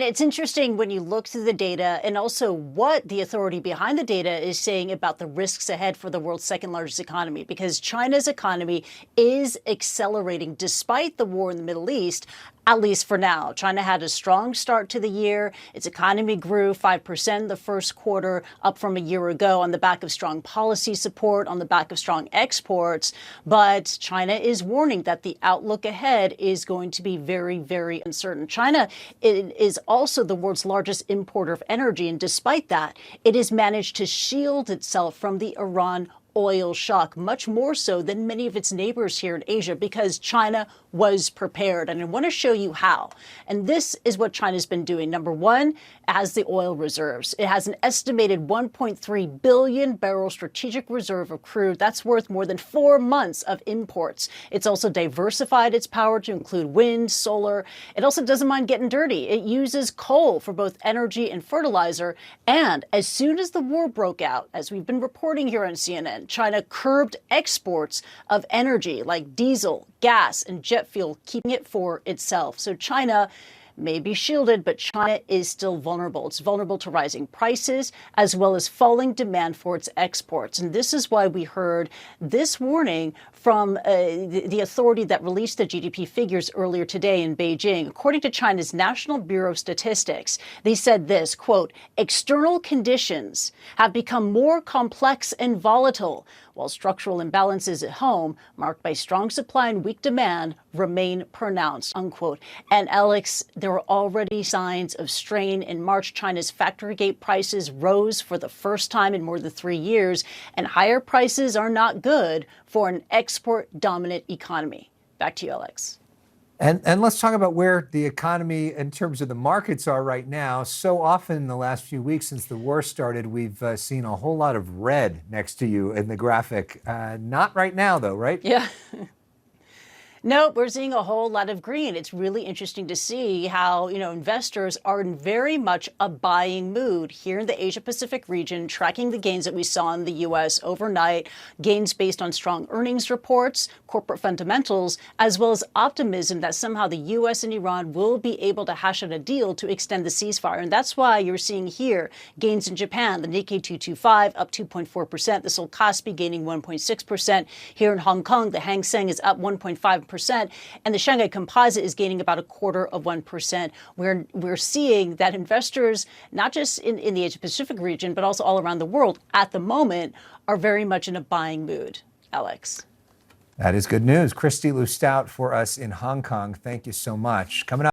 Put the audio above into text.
It's interesting when you look through the data and also what the authority behind the data is saying about the risks ahead for the world's second largest economy, because China's economy is accelerating despite the war in the Middle East. At least for now. China had a strong start to the year. Its economy grew 5% the first quarter, up from a year ago on the back of strong policy support, on the back of strong exports. But China is warning that the outlook ahead is going to be very, very uncertain. China is also the world's largest importer of energy. And despite that, it has managed to shield itself from the Iran oil shock, much more so than many of its neighbors here in Asia, because China was prepared. And I want to show you how. And this is what China's been doing. Number one, it has the oil reserves. It has an estimated 1.3 billion barrel strategic reserve of crude. That's worth more than 4 months of imports. It's also diversified its power to include wind, solar. It also doesn't mind getting dirty. It uses coal for both energy and fertilizer. And as soon as the war broke out, as we've been reporting here on CNN, China curbed exports of energy like diesel, gas, and jet fuel, keeping it for itself. So China may be shielded, but China is still vulnerable. It's vulnerable to rising prices as well as falling demand for its exports. And this is why we heard this warning from the authority that released the GDP figures earlier today in Beijing. According to China's National Bureau of Statistics, they said this, quote, external conditions have become more complex and volatile, while structural imbalances at home, marked by strong supply and weak demand, remain pronounced, unquote. And Alex, there were already signs of strain. In March, China's factory gate prices rose for the first time in more than 3 years, and higher prices are not good for an export-dominant economy. Back to you, Alex. And let's talk about where the economy in terms of the markets are right now. So often in the last few weeks since the war started, we've seen a whole lot of red next to you in the graphic. Not right now, though, right? Yeah. Nope, we're seeing a whole lot of green. It's really interesting to see how, investors are in very much a buying mood here in the Asia Pacific region, tracking the gains that we saw in the U.S. overnight, gains based on strong earnings reports, corporate fundamentals, as well as optimism that somehow the U.S. and Iran will be able to hash out a deal to extend the ceasefire. And that's why you're seeing here gains in Japan, the Nikkei 225 up 2.4%, the Seoul Kospi gaining 1.6%. Here in Hong Kong, the Hang Seng is up 1.5%. And the Shanghai Composite is gaining about 0.25%. We're seeing that investors, not just in the Asia Pacific region, but also all around the world at the moment, are very much in a buying mood. Alex. That is good news. Kristie Lu Stout for us in Hong Kong. Thank you so much. Coming up.